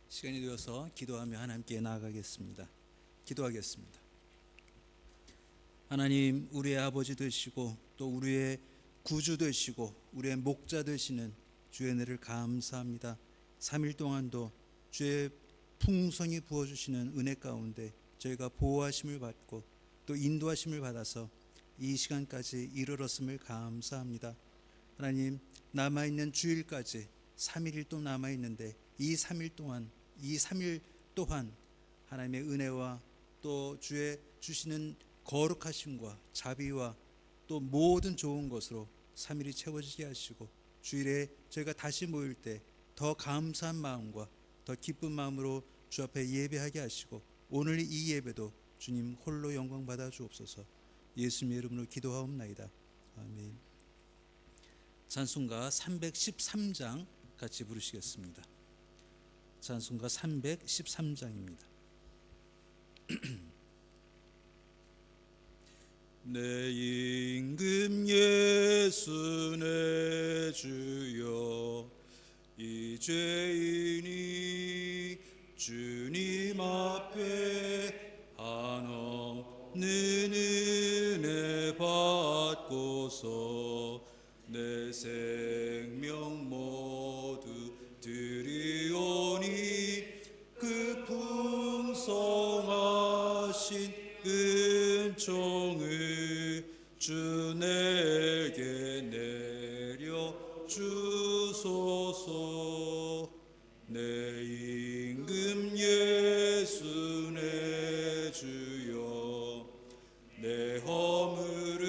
시간이 되어서 기도하며 하나님께 나아가겠습니다. 기도하겠습니다. 하나님, 우리의 아버지 되시고 또 우리의 구주 되시고 우리의 목자 되시는 주의 은혜를 감사합니다. 3일 동안도 주의 풍성히 부어주시는 은혜 가운데 저희가 보호하심을 받고 또 인도하심을 받아서 이 시간까지 이르렀음을 감사합니다. 하나님, 남아있는 주일까지 3일이 또 남아있는데 이 3일 또한 하나님의 은혜와 또 주의 주시는 거룩하심과 자비와 또 모든 좋은 것으로 3일이 채워지게 하시고 주일에 저희가 다시 모일 때 더 감사한 마음과 더 기쁜 마음으로 주 앞에 예배하게 하시고 오늘 이 예배도 주님 홀로 영광 받아 주옵소서. 예수님의 이름으로 기도하옵나이다. 아멘. 찬송가 313장 같이 부르시겠습니다. 찬송가 313장입니다. 내 임금 예수 내 주여, 이 죄인이 주님 앞에 한없는 은혜 받고서 내 생명 모두 드리오니 그 풍성하신 은총을 주 내게 내려 주소서. 내 임금 예수 내 주여, 내 허물은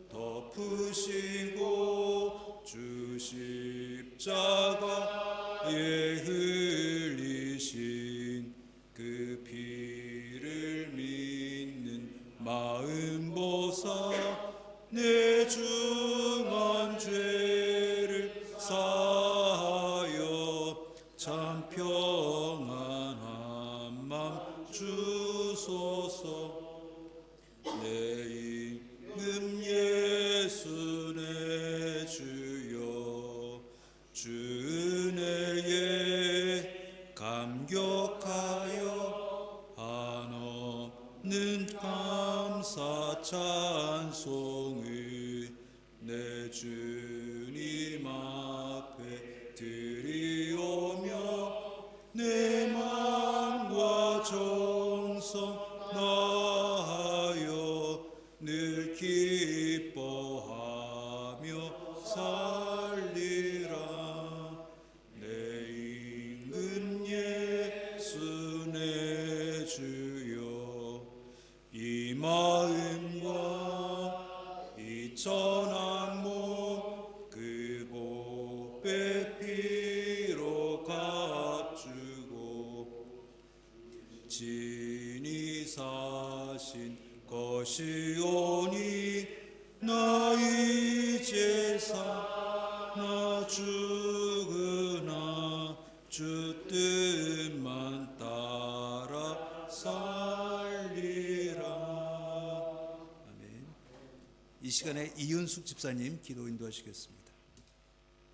덮으시고 주 십자가에 흘리신 그 피를 믿는 마음 보사 내 중한 죄를 사하여 참 평안한 맘 주소서. 내 임금 예수 내 주여, 주 은혜에 감격하여 한없는 감사 찬송을 내 주님 앞에 드리오며 내 마음과 정성 다하여 늘 기뻐하며 살리라. 내 임금 예수 내 주여, 이 마음과 이 천한 몸 그 보배 피로 값주고 진이 사신 것이오니 나 이제 사나 죽으나 주 뜻만 따라 살리라. 아멘. 이 시간에 이윤숙 집사님 기도 인도하시겠습니다.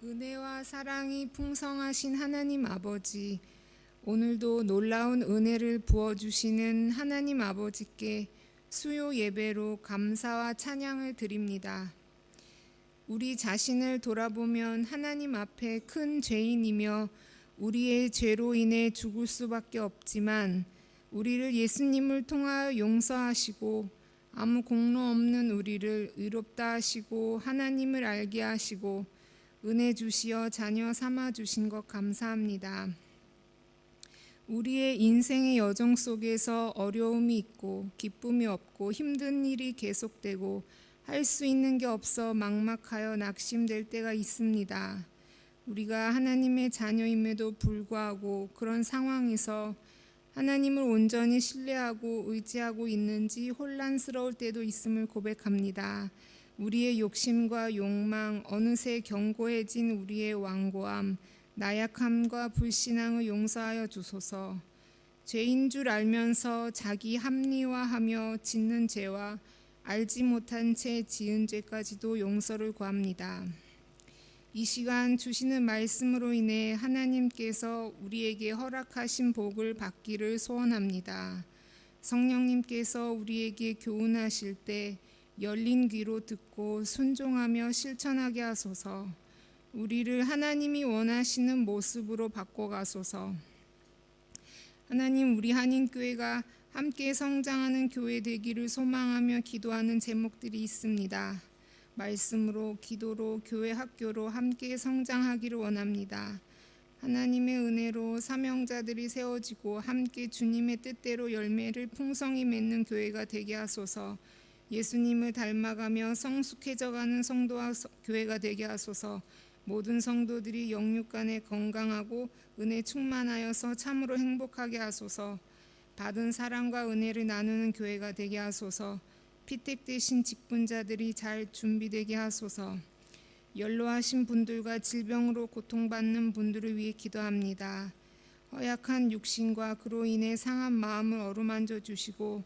은혜와 사랑이 풍성하신 하나님 아버지, 오늘도 놀라운 은혜를 부어주시는 하나님 아버지께 수요 예배로 감사와 찬양을 드립니다. 우리 자신을 돌아보면 하나님 앞에 큰 죄인이며 우리의 죄로 인해 죽을 수밖에 없지만 우리를 예수님을 통하여 용서하시고 아무 공로 없는 우리를 의롭다 하시고 하나님을 알게 하시고 은혜 주시어 자녀 삼아 주신 것 감사합니다. 우리의 인생의 여정 속에서 어려움이 있고 기쁨이 없고 힘든 일이 계속되고 할 수 있는 게 없어 막막하여 낙심될 때가 있습니다. 우리가 하나님의 자녀임에도 불구하고 그런 상황에서 하나님을 온전히 신뢰하고 의지하고 있는지 혼란스러울 때도 있음을 고백합니다. 우리의 욕심과 욕망, 어느새 견고해진 우리의 완고함, 나약함과 불신앙을 용서하여 주소서. 죄인 줄 알면서 자기 합리화하며 짓는 죄와 알지 못한 채 지은 죄까지도 용서를 구합니다. 이 시간 주시는 말씀으로 인해 하나님께서 우리에게 허락하신 복을 받기를 소원합니다. 성령님께서 우리에게 교훈하실 때 열린 귀로 듣고 순종하며 실천하게 하소서. 우리를 하나님이 원하시는 모습으로 바꿔가소서. 하나님, 우리 한인교회가 함께 성장하는 교회 되기를 소망하며 기도하는 제목들이 있습니다. 말씀으로, 기도로, 교회 학교로 함께 성장하기를 원합니다. 하나님의 은혜로 사명자들이 세워지고 함께 주님의 뜻대로 열매를 풍성히 맺는 교회가 되게 하소서. 예수님을 닮아가며 성숙해져가는 성도와 교회가 되게 하소서. 모든 성도들이 영육 간에 건강하고 은혜 충만하여서 참으로 행복하게 하소서. 받은 사랑과 은혜를 나누는 교회가 되게 하소서. 피택되신 직분자들이 잘 준비되게 하소서. 연로하신 분들과 질병으로 고통받는 분들을 위해 기도합니다. 허약한 육신과 그로 인해 상한 마음을 어루만져 주시고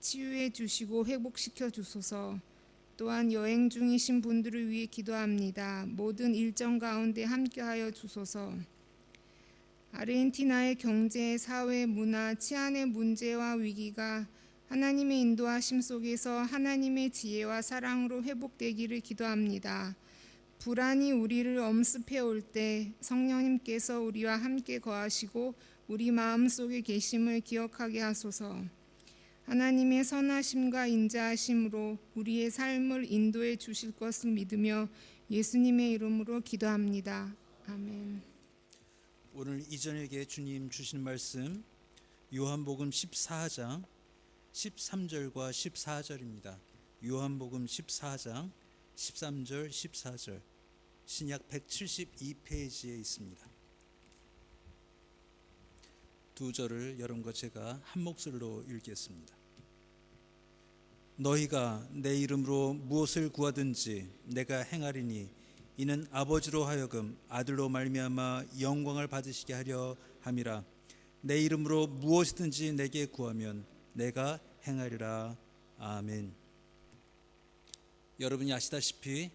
치유해 주시고 회복시켜 주소서. 또한 여행 중이신 분들을 위해 기도합니다. 모든 일정 가운데 함께하여 주소서. 아르헨티나의 경제, 사회, 문화, 치안의 문제와 위기가 하나님의 인도하심 속에서 하나님의 지혜와 사랑으로 회복되기를 기도합니다. 불안이 우리를 엄습해 올 때 성령님께서 우리와 함께 거하시고 우리 마음속에 계심을 기억하게 하소서. 하나님의 선하심과 인자하심으로 우리의 삶을 인도해 주실 것을 믿으며 예수님의 이름으로 기도합니다. 아멘. 오늘 이 저녁에 주님 주신 말씀 요한복음 14장 13절과 14절입니다. 요한복음 14장 13절 14절 신약 172페이지에 있습니다. 두 절을 여러분과 제가 한 목소리로 읽겠습니다. 너희가 내 이름으로 무엇을 구하든지 내가 행하리니 이는 아버지로 하여금 아들로 말미암아 영광을 받으시게 하려 함이라. 내 이름으로 무엇이든지 내게 구하면 내가 행하리라. 아멘. 여러분이 아시다시피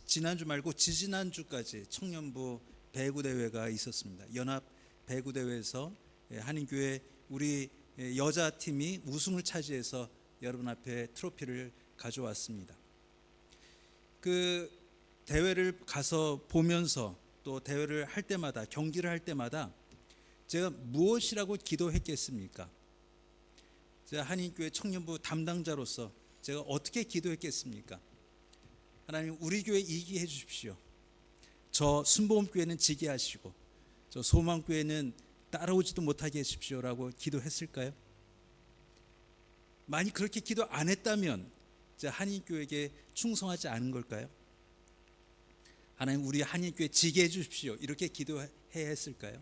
지난주 말고 지지난주까지 청년부 배구대회가 있었습니다. 연합 배구대회에서 한인교회 우리 여자팀이 우승을 차지해서 여러분 앞에 트로피를 가져왔습니다. 그 대회를 가서 보면서 또 대회를 할 때마다 경기를 할 때마다 제가 무엇이라고 기도했겠습니까? 제가 한인교회 청년부 담당자로서 제가 어떻게 기도했겠습니까? 하나님, 우리 교회 이기게 해주십시오. 저 순복음교회는 지게 하시고 저 소망교회는 따라오지도 못하게 해주십시오라고 기도했을까요? 만약 그렇게 기도 안 했다면 제가 한인교회에게 충성하지 않은 걸까요? 하나님, 우리 한인교회 지게 해주십시오 이렇게 기도해야 했을까요?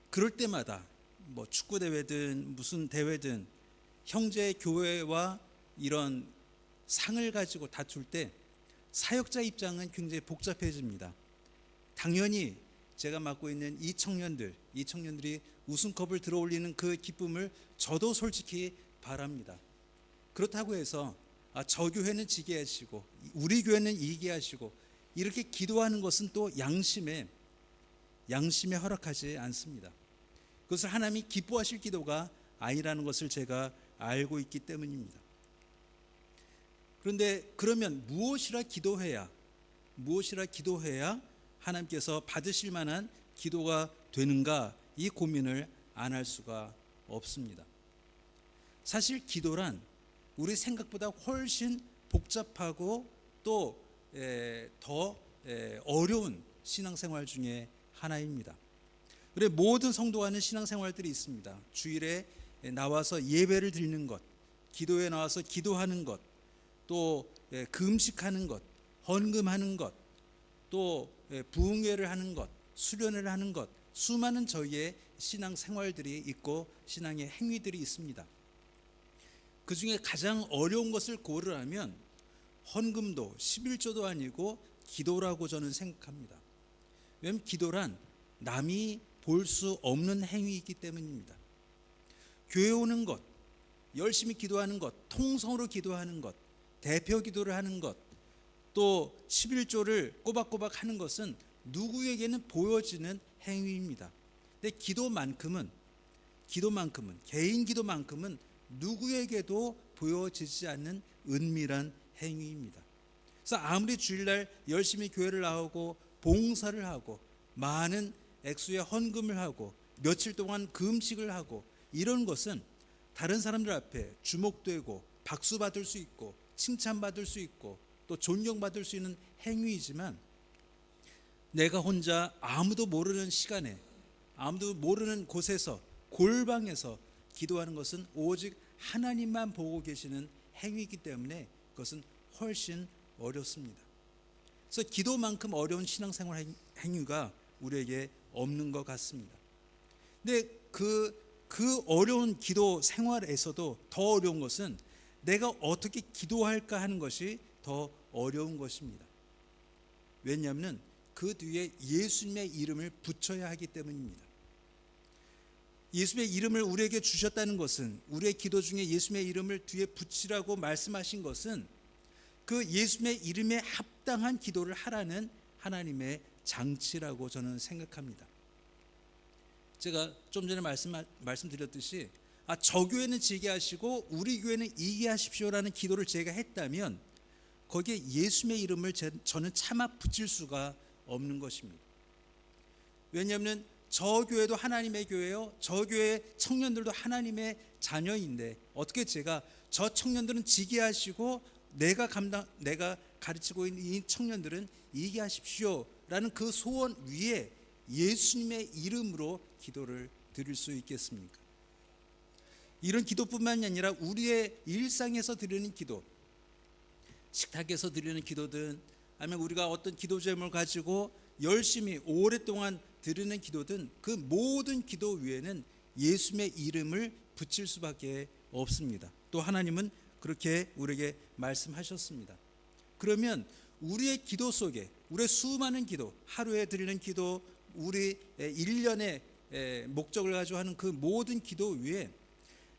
그럴 때마다 뭐 축구대회든 무슨 대회든 형제 교회와 이런 상을 가지고 다툴 때 사역자 입장은 굉장히 복잡해집니다. 당연히 제가 맡고 있는 이 청년들이 우승컵을 들어올리는 그 기쁨을 저도 솔직히 바랍니다. 그렇다고 해서 저 교회는 지게 하시고 우리 교회는 이기게 하시고 이렇게 기도하는 것은 또 양심에 허락하지 않습니다. 그것을 하나님이 기뻐하실 기도가 아니라는 것을 제가 알고 있기 때문입니다. 그런데 그러면 무엇이라 기도해야 하나님께서 받으실 만한 기도가 되는가, 이 고민을 안 할 수가 없습니다. 사실 기도란 우리 생각보다 훨씬 복잡하고 또 더 어려운 신앙생활 중에 하나입니다. 그래, 모든 성도가 하는 신앙생활들이 있습니다. 주일에 나와서 예배를 드리는 것, 기도에 나와서 기도하는 것, 또 금식하는 것, 헌금하는 것, 또 부흥회를 하는 것, 수련회를 하는 것, 수많은 저희의 신앙생활들이 있고 신앙의 행위들이 있습니다. 그 중에 가장 어려운 것을 고르라면 헌금도 11조도 아니고 기도라고 저는 생각합니다. 왜냐하면 기도란 남이 볼 수 없는 행위이기 때문입니다. 교회 오는 것, 열심히 기도하는 것, 통성으로 기도하는 것, 대표 기도를 하는 것, 또 11조를 꼬박꼬박 하는 것은 누구에게는 보여지는 행위입니다. 근데 기도만큼은 개인 기도만큼은 누구에게도 보여지지 않는 은밀한 행위입니다. 그래서 아무리 주일날 열심히 교회를 나오고 봉사를 하고 많은 액수의 헌금을 하고 며칠 동안 금식을 하고 이런 것은 다른 사람들 앞에 주목되고 박수받을 수 있고 칭찬받을 수 있고 또 존경받을 수 있는 행위이지만, 내가 혼자 아무도 모르는 시간에 아무도 모르는 곳에서 골방에서 기도하는 것은 오직 하나님만 보고 계시는 행위이기 때문에 그것은 훨씬 어렵습니다. 그래서 기도만큼 어려운 신앙생활 행위가 우리에게 없는 것 같습니다. 근데 그 어려운 기도 생활에서도 더 어려운 것은 내가 어떻게 기도할까 하는 것이 더 어려운 것입니다. 왜냐하면 그 뒤에 예수님의 이름을 붙여야 하기 때문입니다. 예수님의 이름을 우리에게 주셨다는 것은, 우리의 기도 중에 예수님의 이름을 뒤에 붙이라고 말씀하신 것은 그 예수님의 이름에 합당한 기도를 하라는 하나님의 장치라고 저는 생각합니다. 제가 좀 전에 말씀드렸듯이 저 교회는 지게 하시고 우리 교회는 이게 하십시오라는 기도를 제가 했다면 거기에 예수님의 이름을 저는 차마 붙일 수가 없는 것입니다. 왜냐하면 저 교회도 하나님의 교회요, 저 교회 청년들도 하나님의 자녀인데 어떻게 제가 저 청년들은 지게 하시고 내가 가르치고 있는 이 청년들은 이게 하십시오라는 그 소원 위에 예수님의 이름으로 기도를 드릴 수 있겠습니까? 이런 기도뿐만이 아니라 우리의 일상에서 드리는 기도, 식탁에서 드리는 기도든 아니면 우리가 어떤 기도 제목을 가지고 열심히 오랫동안 드리는 기도든 그 모든 기도 위에는 예수님의 이름을 붙일 수밖에 없습니다. 또 하나님은 그렇게 우리에게 말씀하셨습니다. 그러면 우리의 기도 속에, 우리의 수많은 기도, 하루에 드리는 기도, 우리 1년의 목적을 가지고 하는 그 모든 기도 위에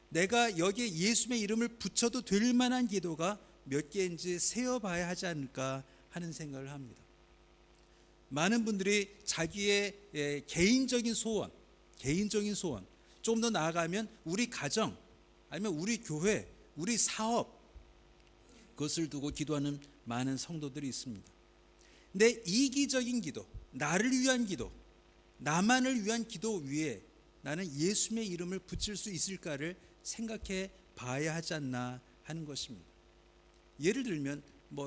내가 여기에 예수님의 이름을 붙여도 될 만한 기도가 몇 개인지 세어봐야 하지 않을까 하는 생각을 합니다. 많은 분들이 자기의 개인적인 소원, 조금 더 나아가면 우리 가정, 아니면 우리 교회, 우리 사업, 그것을 두고 기도하는 많은 성도들이 있습니다. 근데 이기적인 기도, 나를 위한 기도, 나만을 위한 기도 위에 나는 예수님의 이름을 붙일 수 있을까를 생각해 봐야 하지 않나 하는 것입니다. 예를 들면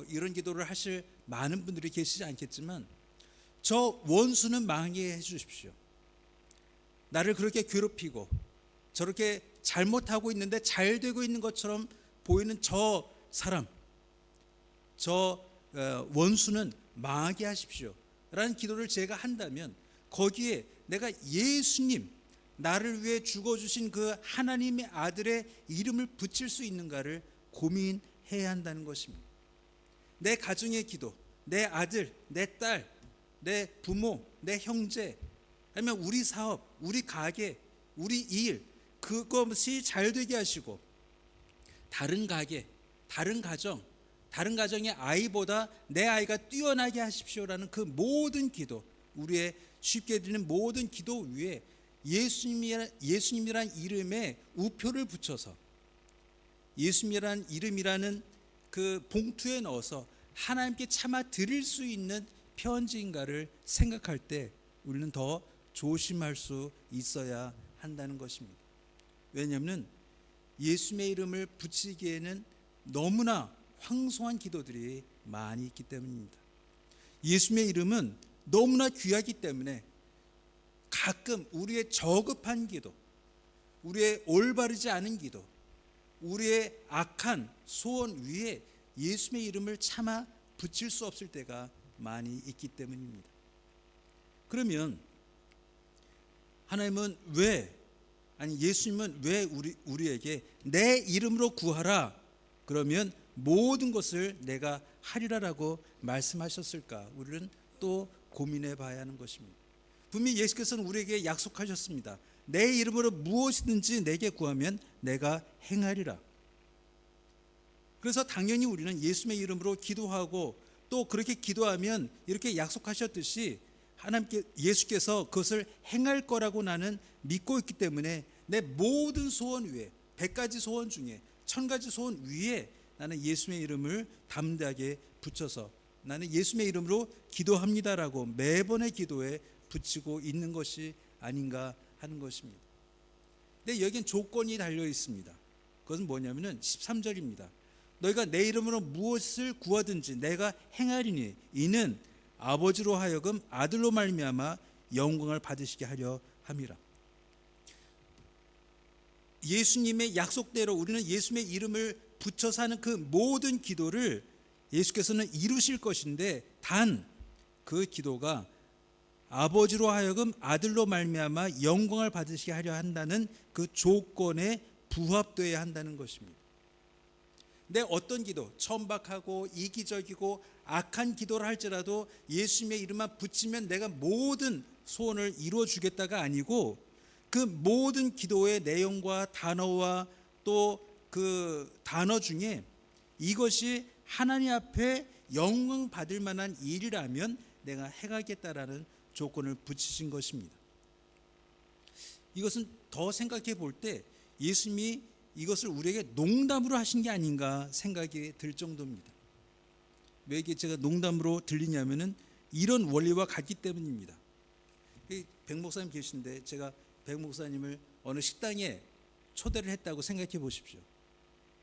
이런 기도를 하실 많은 분들이 계시지 않겠지만, 저 원수는 망하게 해주십시오. 나를 그렇게 괴롭히고 저렇게 잘못하고 있는데 잘 되고 있는 것처럼 보이는 저 사람, 저 원수는 망하게 하십시오 라는 기도를 제가 한다면 거기에 내가 예수님, 나를 위해 죽어주신 그 하나님의 아들의 이름을 붙일 수 있는가를 고민해야 한다는 것입니다. 내 가정의 기도, 내 아들, 내 딸, 내 부모, 내 형제, 아니면 우리 사업, 우리 가게, 우리 일, 그것이 잘 되게 하시고 다른 가게, 다른 가정, 다른 가정의 아이보다 내 아이가 뛰어나게 하십시오라는 그 모든 기도, 우리의 쉽게 드리는 모든 기도 위에 예수님이란 이름에 우표를 붙여서 예수님이란 이름이라는 그 봉투에 넣어서 하나님께 차마 드릴 수 있는 편지인가를 생각할 때 우리는 더 조심할 수 있어야 한다는 것입니다. 왜냐하면 예수님의 이름을 붙이기에는 너무나 황송한 기도들이 많이 있기 때문입니다. 예수님의 이름은 너무나 귀하기 때문에 가끔 우리의 저급한 기도, 우리의 올바르지 않은 기도, 우리의 악한 소원 위에 예수님의 이름을 차마 붙일 수 없을 때가 많이 있기 때문입니다. 그러면 하나님은 예수님은 왜 우리에게 내 이름으로 구하라, 그러면 모든 것을 내가 하리라라고 말씀하셨을까? 우리는 또 고민해 봐야 하는 것입니다. 분명히 예수께서는 우리에게 약속하셨습니다. 내 이름으로 무엇이든지 내게 구하면 내가 행하리라. 그래서 당연히 우리는 예수님의 이름으로 기도하고 또 그렇게 기도하면 이렇게 약속하셨듯이 하나님께 예수께서 그것을 행할 거라고 나는 믿고 있기 때문에 내 모든 소원 위에 100가지 소원 중에 1000가지 소원 위에 나는 예수의 이름을 담대하게 붙여서 나는 예수의 이름으로 기도합니다라고 매번의 기도에 붙이고 있는 것이 아닌가 하는 것입니다. 근데 여기엔 조건이 달려 있습니다. 그것은 뭐냐면은 13절입니다. 너희가 내 이름으로 무엇을 구하든지 내가 행하리니 이는 아버지로 하여금 아들로 말미암아 영광을 받으시게 하려 함이라. 예수님의 약속대로 우리는 예수님의 이름을 붙여서 하는 그 모든 기도를 예수께서는 이루실 것인데 단 그 기도가 아버지로 하여금 아들로 말미암아 영광을 받으시게 하려 한다는 그 조건에 부합되어야 한다는 것입니다. 내 어떤 기도, 천박하고 이기적이고 악한 기도를 할지라도 예수님의 이름만 붙이면 내가 모든 소원을 이루어 주겠다가 아니고 그 모든 기도의 내용과 단어와 또 그 단어 중에 이것이 하나님 앞에 영광 받을 만한 일이라면 내가 행하겠다라는 조건을 붙이신 것입니다. 이것은 더 생각해 볼 때 예수님이 이것을 우리에게 농담으로 하신 게 아닌가 생각이 들 정도입니다. 왜 이게 제가 농담으로 들리냐면은 이런 원리와 같기 때문입니다. 백 목사님 계신데 제가 백 목사님을 어느 식당에 초대를 했다고 생각해 보십시오.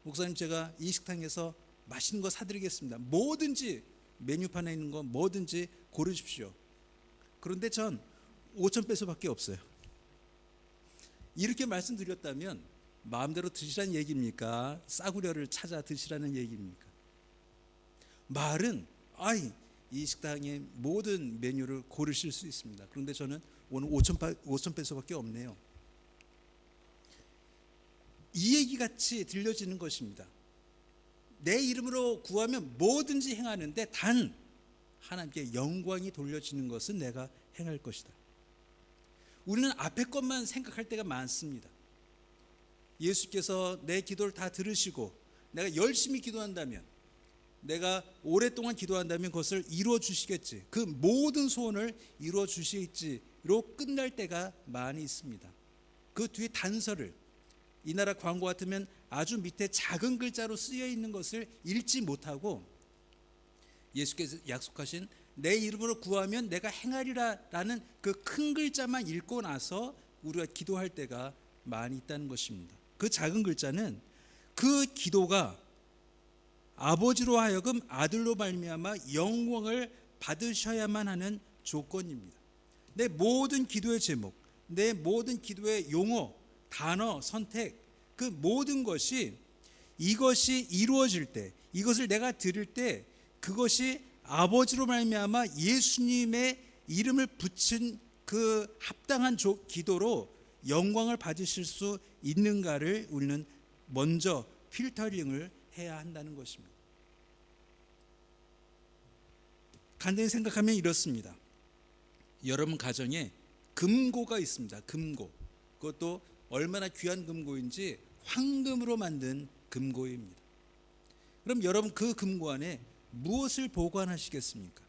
목사님, 제가 이 식당에서 맛있는 거 사드리겠습니다. 뭐든지 메뉴판에 있는 거 뭐든지 고르십시오. 그런데 전 5,000페소밖에 없어요. 이렇게 말씀드렸다면 마음대로 드시라는 얘기입니까? 싸구려를 찾아 드시라는 얘기입니까? 말은 이 식당의 모든 메뉴를 고르실 수 있습니다. 그런데 저는 오늘 5,000페소밖에 없네요. 이 얘기 같이 들려지는 것입니다. 내 이름으로 구하면 뭐든지 행하는데 단 하나님께 영광이 돌려지는 것은 내가 행할 것이다. 우리는 앞에 것만 생각할 때가 많습니다. 예수께서 내 기도를 다 들으시고 내가 열심히 기도한다면, 내가 오랫동안 기도한다면 그것을 이루어 주시겠지, 그 모든 소원을 이루어 주시겠지로 끝날 때가 많이 있습니다. 그 뒤에 단서를, 이 나라 광고 같으면 아주 밑에 작은 글자로 쓰여 있는 것을 읽지 못하고 예수께서 약속하신 내 이름으로 구하면 내가 행하리라 라는 그 큰 글자만 읽고 나서 우리가 기도할 때가 많이 있다는 것입니다. 그 작은 글자는 그 기도가 아버지로 하여금 아들로 말미암아 영광을 받으셔야만 하는 조건입니다. 내 모든 기도의 제목, 내 모든 기도의 용어, 단어, 선택, 그 모든 것이 이것이 이루어질 때, 이것을 내가 드릴 때 그것이 아버지로 말미암아 예수님의 이름을 붙인 그 합당한 기도로 영광을 받으실 수 있는가를 우리는 먼저 필터링을 해야 한다는 것입니다. 간단히 생각하면 이렇습니다. 여러분 가정에 금고가 있습니다. 금고. 그것도 얼마나 귀한 금고인지 황금으로 만든 금고입니다. 그럼 여러분 그 금고 안에 무엇을 보관하시겠습니까?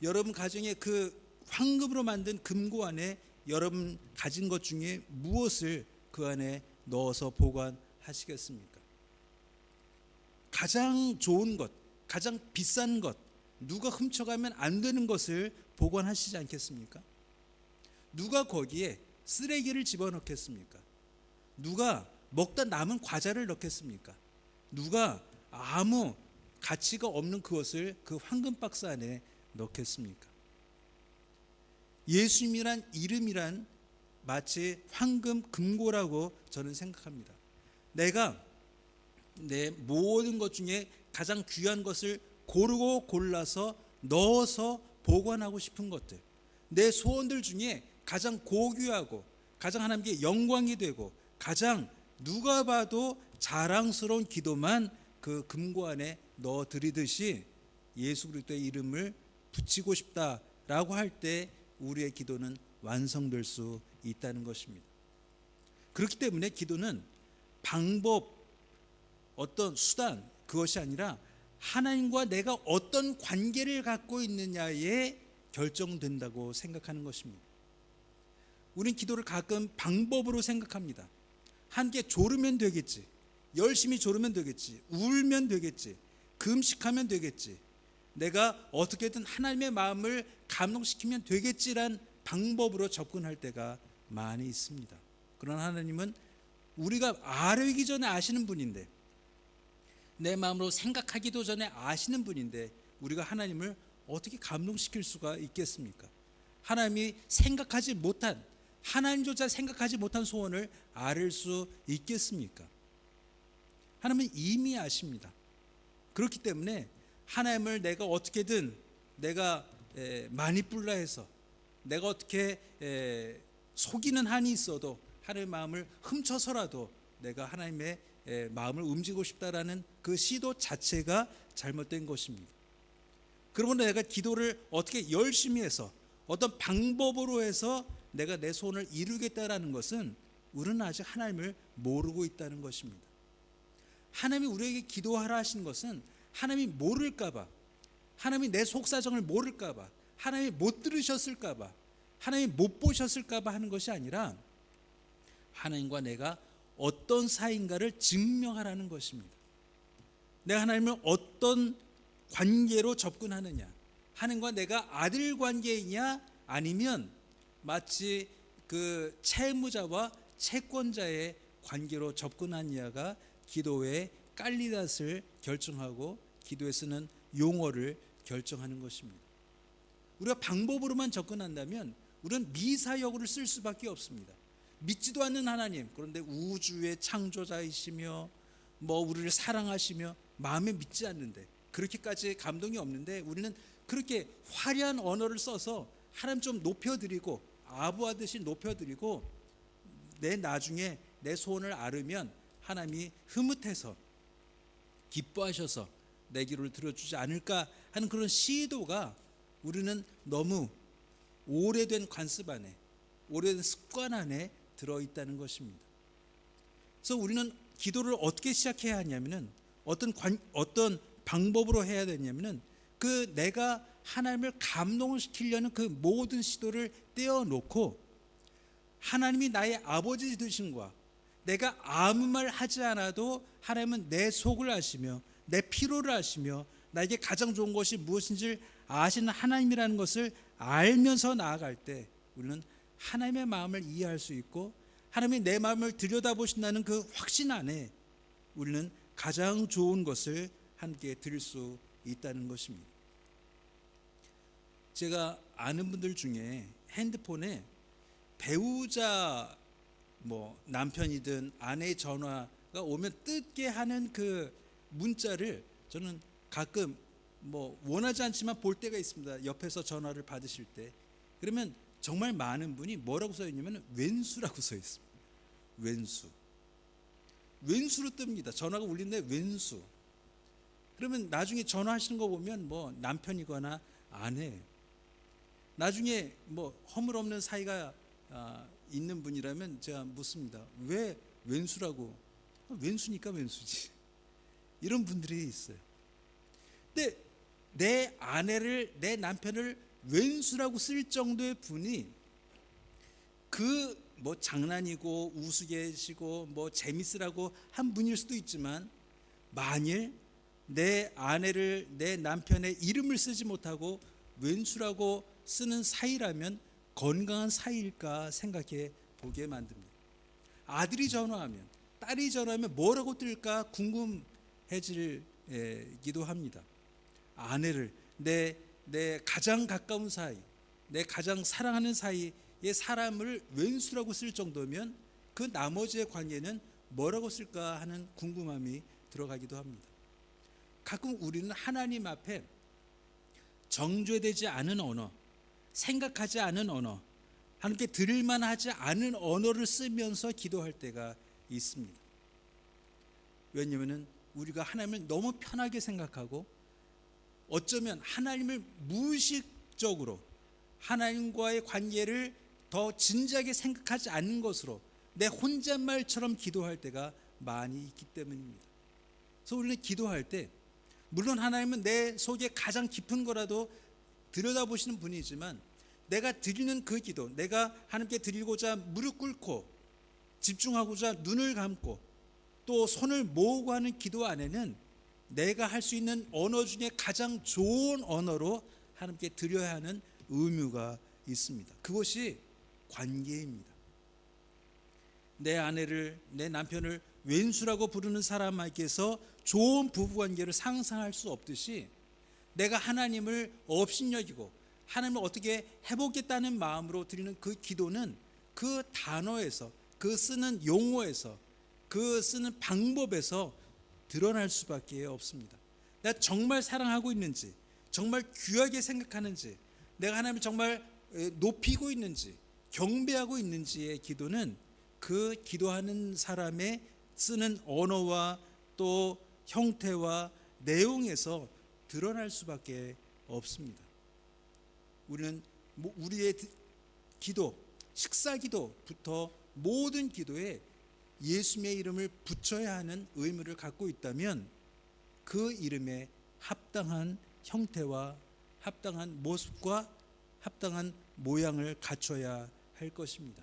여러분 가정에 그 황금으로 만든 금고 안에 여러분 가진 것 중에 무엇을 그 안에 넣어서 보관하시겠습니까? 가장 좋은 것, 가장 비싼 것, 누가 훔쳐가면 안 되는 것을 보관하시지 않겠습니까? 누가 거기에 쓰레기를 집어넣겠습니까? 누가 먹다 남은 과자를 넣겠습니까? 누가 아무 가치가 없는 그것을 그 황금 박스 안에 넣겠습니까? 예수님이란 이름이란 마치 황금 금고라고 저는 생각합니다. 내가 내 모든 것 중에 가장 귀한 것을 고르고 골라서 넣어서 보관하고 싶은 것들, 내 소원들 중에 가장 고귀하고 가장 하나님께 영광이 되고 가장 누가 봐도 자랑스러운 기도만 그 금고 안에 넣어 드리듯이 예수 그리스도의 이름을 붙이고 싶다라고 할 때 우리의 기도는 완성될 수 있다는 것입니다. 그렇기 때문에 기도는 방법, 어떤 수단, 그것이 아니라 하나님과 내가 어떤 관계를 갖고 있느냐에 결정된다고 생각하는 것입니다. 우린 기도를 가끔 방법으로 생각합니다. 함께 졸으면 되겠지, 열심히 졸으면 되겠지, 울면 되겠지, 금식하면 되겠지, 내가 어떻게든 하나님의 마음을 감동시키면 되겠지란 방법으로 접근할 때가 많이 있습니다. 그러나 하나님은 우리가 알기 전에 아시는 분인데, 내 마음으로 생각하기도 전에 아시는 분인데 우리가 하나님을 어떻게 감동시킬 수가 있겠습니까? 하나님이 생각하지 못한, 하나님조차 생각하지 못한 소원을 알 수 있겠습니까? 하나님은 이미 아십니다. 그렇기 때문에 하나님을 내가 어떻게든 내가 마니뿔라해서 내가 어떻게 속이는 한이 있어도 하나님의 마음을 훔쳐서라도 내가 하나님의 마음을 움직이고 싶다라는 그 시도 자체가 잘못된 것입니다. 그러고 내가 기도를 어떻게 열심히 해서 어떤 방법으로 해서 내가 내 소원을 이루겠다라는 것은 우리는 아직 하나님을 모르고 있다는 것입니다. 하나님이 우리에게 기도하라 하신 것은 하나님이 모를까봐, 하나님이 내 속사정을 모를까봐, 하나님이 못 들으셨을까봐, 하나님이 못 보셨을까봐 하는 것이 아니라 하나님과 내가 어떤 사이인가를 증명하라는 것입니다. 내가 하나님을 어떤 관계로 접근하느냐, 하나님과 내가 아들 관계이냐 아니면 마치 그 채무자와 채권자의 관계로 접근하느냐가 기도의 깔리닷을 결정하고 기도에 쓰는 용어를 결정하는 것입니다. 우리가 방법으로만 접근한다면 우리는 미사여구를 쓸 수밖에 없습니다. 믿지도 않는 하나님, 그런데 우주의 창조자이시며 우리를 사랑하시며 마음에 믿지 않는데, 그렇게까지 감동이 없는데 우리는 그렇게 화려한 언어를 써서 하나님 좀 높여드리고 아부하듯이 높여드리고 내 나중에 내 소원을 아르면 하나님이 흐뭇해서 기뻐하셔서 내 기도를 들어주지 않을까 하는 그런 시도가 우리는 너무 오래된 관습 안에, 오래된 습관 안에 들어있다는 것입니다. 그래서 우리는 기도를 어떻게 시작해야 하냐면은 어떤 방법으로 해야 되냐면은 그 내가 하나님을 감동시키려는 그 모든 시도를 떼어놓고 하나님이 나의 아버지 되심과 내가 아무 말 하지 않아도 하나님은 내 속을 아시며 내 피로를 아시며 나에게 가장 좋은 것이 무엇인지를 아시는 하나님이라는 것을 알면서 나아갈 때 우리는 하나님의 마음을 이해할 수 있고 하나님이 내 마음을 들여다보신다는 그 확신 안에 우리는 가장 좋은 것을 함께 드릴 수 있다는 것입니다. 제가 아는 분들 중에 핸드폰에 배우자 남편이든 아내의 전화가 오면 뜯게 하는 그 문자를 저는 가끔 원하지 않지만 볼 때가 있습니다. 옆에서 전화를 받으실 때. 그러면 정말 많은 분이 뭐라고 써 있냐면 왼수라고 써 있습니다. 왼수로 뜹니다. 전화가 울리는데 왼수. 그러면 나중에 전화하시는 거 보면 남편이거나 아내, 나중에 허물없는 사이가 있는 분이라면 제가 묻습니다. 왜 왼수라고? 왼수니까 왼수지. 이런 분들이 있어요. 근데 내 아내를, 내 남편을 왼수라고 쓸 정도의 분이 장난이고 우스개시고 재밌으라고 한 분일 수도 있지만, 만일 내 아내를, 내 남편의 이름을 쓰지 못하고 왼수라고 쓰는 사이라면 건강한 사이일까 생각해 보게 만듭니다. 아들이 전화하면, 딸이 전화하면 뭐라고 뜰까 궁금해지기도 합니다. 아내를 내 가장 가까운 사이, 내 가장 사랑하는 사이의 사람을 왼수라고 쓸 정도면 그 나머지의 관계는 뭐라고 쓸까 하는 궁금함이 들어가기도 합니다. 가끔 우리는 하나님 앞에 정죄되지 않은 언어, 생각하지 않은 언어, 하나님께 들을만 하지 않은 언어를 쓰면서 기도할 때가 있습니다. 왜냐하면 우리가 하나님을 너무 편하게 생각하고 어쩌면 하나님을 무의식적으로 하나님과의 관계를 더 진지하게 생각하지 않는 것으로 내 혼잣말처럼 기도할 때가 많이 있기 때문입니다. 그래서 우리는 기도할 때 물론 하나님은 내 속에 가장 깊은 거라도 들여다보시는 분이지만 내가 드리는 그 기도, 내가 하나님께 드리고자 무릎 꿇고 집중하고자 눈을 감고 또 손을 모으고 하는 기도 안에는 내가 할 수 있는 언어 중에 가장 좋은 언어로 하나님께 드려야 하는 의무가 있습니다. 그것이 관계입니다. 내 아내를, 내 남편을 왼수라고 부르는 사람에게서 좋은 부부관계를 상상할 수 없듯이 내가 하나님을 업신여기고 하나님을 어떻게 해보겠다는 마음으로 드리는 그 기도는 그 단어에서, 그 쓰는 용어에서, 그 쓰는 방법에서 드러날 수밖에 없습니다. 내가 정말 사랑하고 있는지, 정말 귀하게 생각하는지, 내가 하나님을 정말 높이고 있는지, 경배하고 있는지의 기도는 그 기도하는 사람의 쓰는 언어와 또 형태와 내용에서 드러날 수밖에 없습니다. 우리는 우리의 기도, 식사 기도부터 모든 기도에 예수님의 이름을 붙여야 하는 의무를 갖고 있다면 그 이름에 합당한 형태와 합당한 모습과 합당한 모양을 갖춰야 할 것입니다.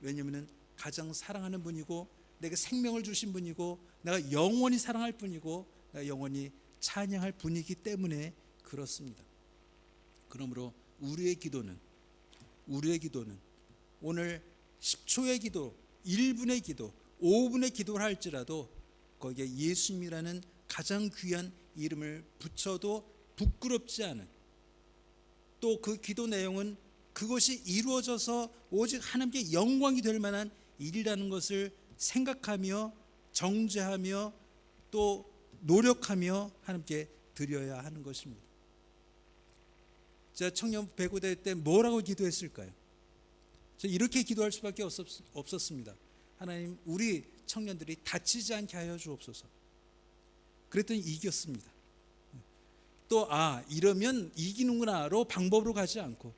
왜냐하면 가장 사랑하는 분이고 내게 생명을 주신 분이고 내가 영원히 사랑할 분이고 내가 영원히 찬양할 분이기 때문에 그렇습니다. 그러므로 우리의 기도는 오늘 10초의 기도, 1분의 기도, 5분의 기도를 할지라도 거기에 예수님이라는 가장 귀한 이름을 붙여도 부끄럽지 않은, 또 그 기도 내용은 그것이 이루어져서 오직 하나님께 영광이 될 만한 일이라는 것을 생각하며 정죄하며 또 노력하며 하나님께 드려야 하는 것입니다. 제가 청년 배구대회 때 뭐라고 기도했을까요? 저 이렇게 기도할 수밖에 없었습니다. 하나님, 우리 청년들이 다치지 않게 하여 주옵소서. 그랬더니 이겼습니다. 또 이러면 이기는구나로 방법으로 가지 않고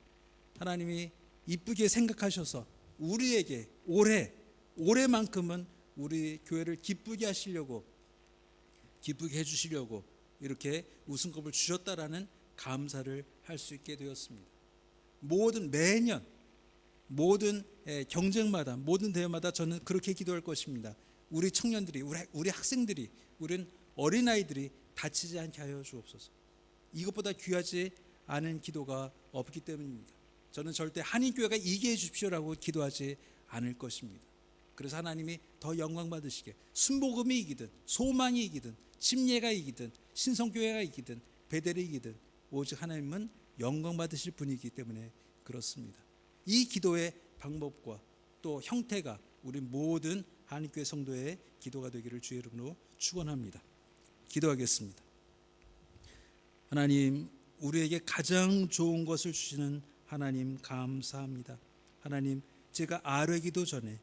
하나님이 이쁘게 생각하셔서 우리에게 올해만큼은 우리 교회를 기쁘게 하시려고, 기쁘게 해주시려고 이렇게 우승컵을 주셨다라는 감사를 할 수 있게 되었습니다. 매년 모든 경쟁마다, 모든 대회마다 저는 그렇게 기도할 것입니다. 우리 청년들이, 우리 학생들이, 우린 어린아이들이 다치지 않게 하여 주옵소서. 이것보다 귀하지 않은 기도가 없기 때문입니다. 저는 절대 한인교회가 이기해 주십시오라고 기도하지 않을 것입니다. 그래서 하나님이 더 영광 받으시게, 순복음이 이기든 소망이 이기든 침례가 이기든 신성교회가 이기든 베델이 이기든 오직 하나님은 영광 받으실 분이기 때문에 그렇습니다. 이 기도의 방법과 또 형태가 우리 모든 한인교회 성도의 기도가 되기를 주의 이름으로 축원합니다. 기도하겠습니다. 하나님, 우리에게 가장 좋은 것을 주시는 하나님 감사합니다. 하나님, 제가 아뢰기도 전에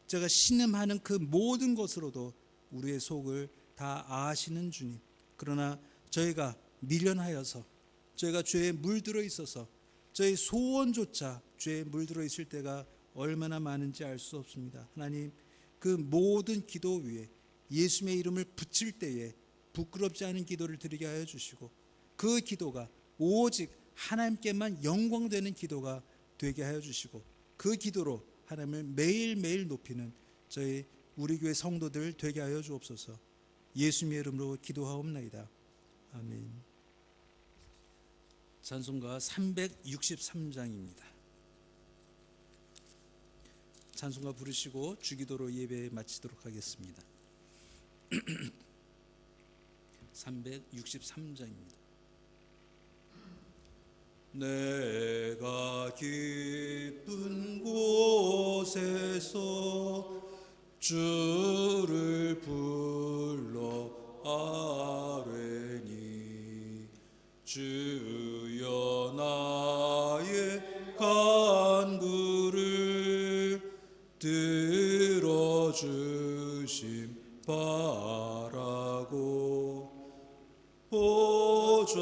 제가 신음하는 그 모든 것으로도 우리의 속을 다 아시는 주님, 그러나 저희가 미련하여서 저희가 죄에 물들어 있어서 저희 소원조차 죄에 물들어 있을 때가 얼마나 많은지 알 수 없습니다. 하나님, 그 모든 기도 위에 예수님의 이름을 붙일 때에 부끄럽지 않은 기도를 드리게 하여 주시고 그 기도가 오직 하나님께만 영광되는 기도가 되게 하여 주시고 그 기도로 하나님을 매일매일 높이는 우리 교회 성도들 되게 하여 주옵소서. 예수님의 이름으로 기도하옵나이다. 아멘. 찬송가 363장입니다. 찬송가 부르시고 주기도로 예배 마치도록 하겠습니다. 363장입니다. 내가 기쁜 곳에서 주를 불러 아뢰니 주여 나의 간구를 들어주심 바라고 보좌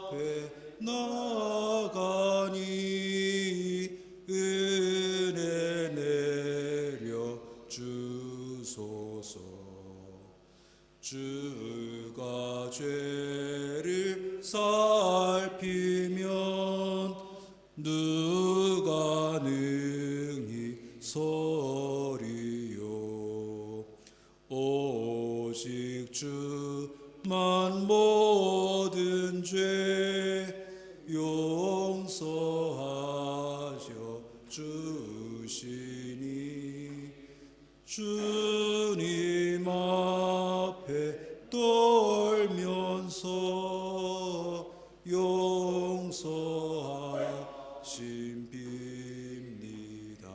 앞에 나가니 은혜 내려 주소서. 주가 죄를 살피면 누가 능히 서리요. 오직 주만 모든 죄 용서하여 주시니 주님 앞에 떨면서 용서하심 빕니다.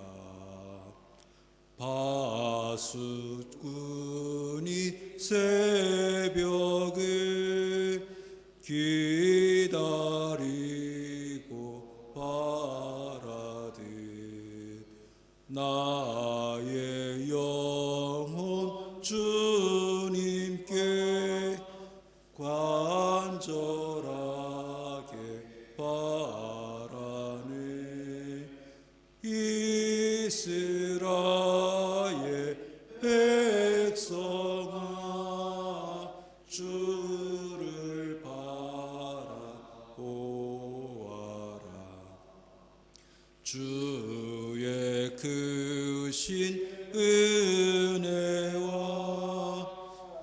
파수꾼이 새벽을 기다리고 바라듯 나의 영혼 주님께 간절하게 바라네. 이스라엘 백성아 주를 바라보아라. 주의 크신 은혜와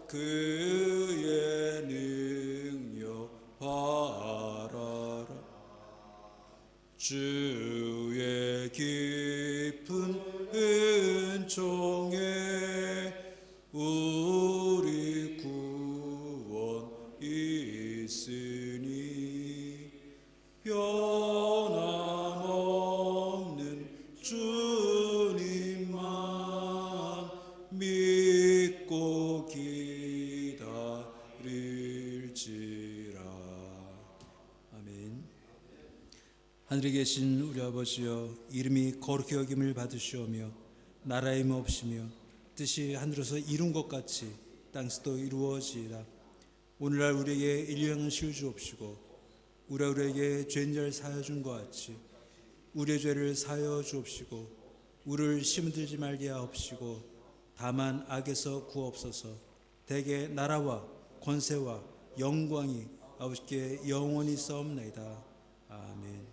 그의 능력 바라라. 주의 깊은 은총에 우리 구원 있으니 변함없는 주님만 믿고 기다릴지라. 아멘. 하늘에 계신 우리 아버지여, 이름이 거룩히 여김을 받으시오며 나라의 몹시며 뜻이 하늘에서 이룬 것 같이 땅에서도 이루어지이다. 오늘날 우리에게 일용할 것을 주옵시고 우리에게 죄인을 사하여 준 것 같이 우리의 죄를 사하여 주옵시고 우리를 시험 들지 말게 하옵시고 다만 악에서 구하옵소서. 대개 나라와 권세와 영광이 아버지께 영원히 싸움나이다. 아멘.